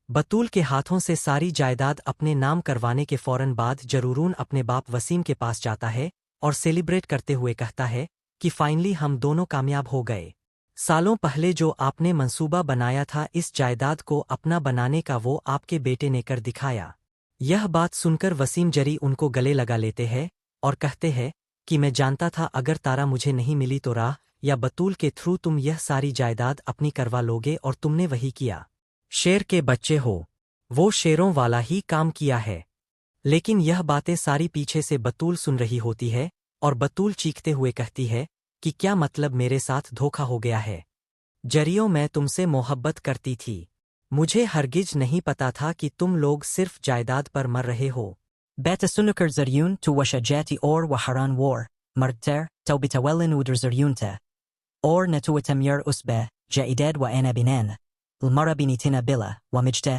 बतूल के हाथों से सारी जायदाद अपने नाम करवाने के फौरन बाद जरूरून अपने बाप वसीम के पास जाता है और सेलिब्रेट करते हुए कहता है कि फाइनली हम दोनों कामयाब हो गए। सालों पहले जो आपने मंसूबा बनाया था इस जायदाद को अपना बनाने का, वो आपके बेटे ने कर दिखाया। यह बात सुनकर वसीम जरी उनको गले लगा लेते हैं और कहते हैं कि मैं जानता था अगर तारा मुझे नहीं मिली तो राह या बतूल के थ्रू तुम यह सारी जायदाद अपनी करवा लोगे, और तुमने वही किया। शेर के बच्चे हो, वो शेरों वाला ही काम किया है। लेकिन यह बातें सारी पीछे से बतूल सुन रही होती है और बतूल चीखते हुए कहती है कि क्या मतलब, मेरे साथ धोखा हो गया है। जरियो, मैं तुमसे मोहब्बत करती थी। मुझे हरगिज नहीं पता था कि तुम लोग सिर्फ जायदाद पर मर रहे हो। Beta sunuker zaryun tu washajati or waharan war, marter, tau bitawelin udr zaryunta. Or na tu atamyar usbe, jaidad wa ana binan. Lmara binitina bila, wa mijta.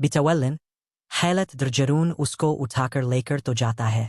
Bitawelin, halat drjarun usko utakar laker to jata hai.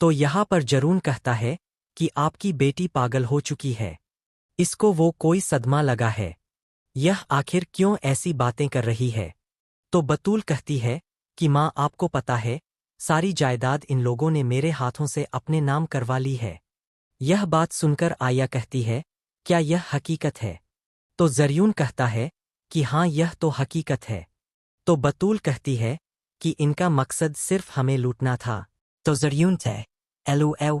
तो यहाँ पर जरून कहता है कि आपकी बेटी पागल हो चुकी है, इसको वो कोई सदमा लगा है, यह आखिर क्यों ऐसी बातें कर रही है। तो बतूल कहती है कि माँ, आपको पता है सारी जायदाद इन लोगों ने मेरे हाथों से अपने नाम करवा ली है। यह बात सुनकर आया कहती है, क्या यह हकीकत है। तो जरियून कहता है कि हाँ, यह तो हकीकत है। तो बतूल कहती है कि इनका मकसद सिर्फ हमें लूटना था। To zaryunta, elu ew.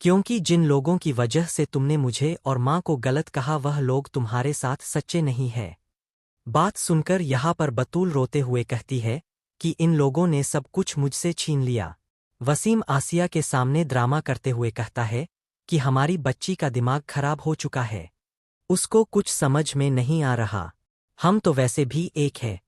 क्योंकि जिन लोगों की वजह से तुमने मुझे और माँ को गलत कहा वह लोग तुम्हारे साथ सच्चे नहीं है। बात सुनकर यहाँ पर बतूल रोते हुए कहती है कि इन लोगों ने सब कुछ मुझसे छीन लिया। वसीम आसिया के सामने ड्रामा करते हुए कहता है कि हमारी बच्ची का दिमाग खराब हो चुका है, उसको कुछ समझ में नहीं आ रहा। हम तो वैसे भी एक है,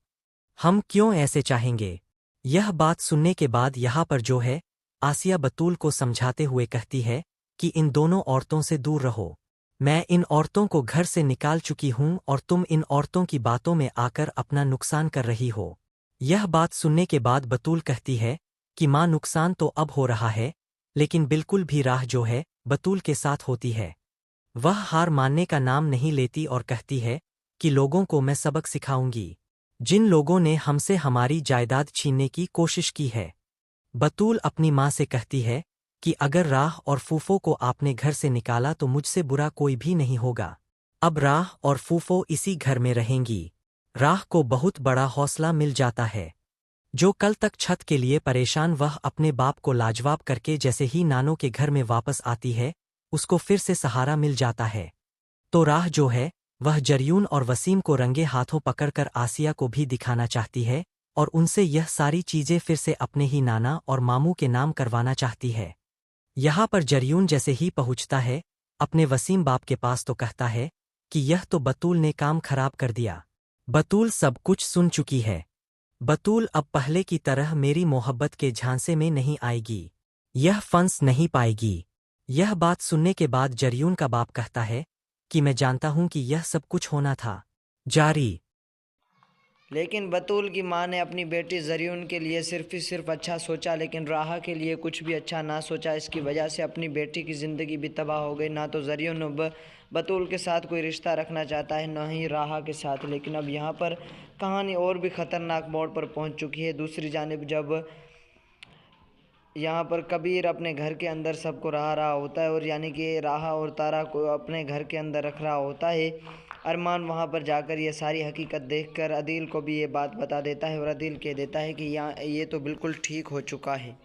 हम क्यों ऐसे चाहेंगे। यह बात सुनने के बाद यहाँ पर जो है आसिया बतूल को समझाते हुए कहती है कि इन दोनों औरतों से दूर रहो। मैं इन औरतों को घर से निकाल चुकी हूँ और तुम इन औरतों की बातों में आकर अपना नुकसान कर रही हो। यह बात सुनने के बाद बतूल कहती है कि माँ, नुकसान तो अब हो रहा है, लेकिन बिल्कुल भी राह जो है बतूल के साथ होती है। वह हार मानने का नाम नहीं लेती और कहती है कि लोगों को मैं सबक सिखाऊंगी, जिन लोगों ने हमसे हमारी जायदाद छीनने की कोशिश की है। बतूल अपनी माँ से कहती है कि अगर राह और फूफो को आपने घर से निकाला तो मुझसे बुरा कोई भी नहीं होगा। अब राह और फूफो इसी घर में रहेंगी। राह को बहुत बड़ा हौसला मिल जाता है। जो कल तक छत के लिए परेशान वह अपने बाप को लाजवाब करके जैसे ही नानों के घर में वापस आती है उसको फिर से सहारा मिल जाता है। तो राह जो है वह जरियून और वसीम को रंगे हाथों पकड़कर आसिया को भी दिखाना चाहती है और उनसे यह सारी चीजें फिर से अपने ही नाना और मामू के नाम करवाना चाहती है। यहाँ पर जरियून जैसे ही पहुँचता है अपने वसीम बाप के पास तो कहता है कि यह तो बतूल ने काम खराब कर दिया। बतूल सब कुछ सुन चुकी है। बतूल अब पहले की तरह मेरी मोहब्बत के झांसे में नहीं आएगी, यह फंस नहीं पाएगी। यह बात सुनने के बाद जरियून का बाप कहता है कि मैं जानता हूँ कि यह सब कुछ होना था। जारी। लेकिन बतूल की माँ ने अपनी बेटी जरियून के लिए सिर्फ ही सिर्फ अच्छा सोचा, लेकिन राह के लिए कुछ भी अच्छा ना सोचा। इसकी वजह से अपनी बेटी की ज़िंदगी भी तबाह हो गई। ना तो जरियून बतूल के साथ कोई रिश्ता रखना चाहता है, ना ही राह के साथ। लेकिन अब यहाँ पर कहानी और भी ख़तरनाक मोड़ पर पहुँच चुकी है। दूसरी जानिब जब यहाँ पर कबीर अपने घर के अंदर सबको रहा होता है, और यानी कि राह और तारा को अपने घर के अंदर रख रहा होता है। अरमान वहाँ पर जाकर ये सारी हकीकत देखकर अदील को भी ये बात बता देता है और अदील कह देता है कि यहाँ ये तो बिल्कुल ठीक हो चुका है।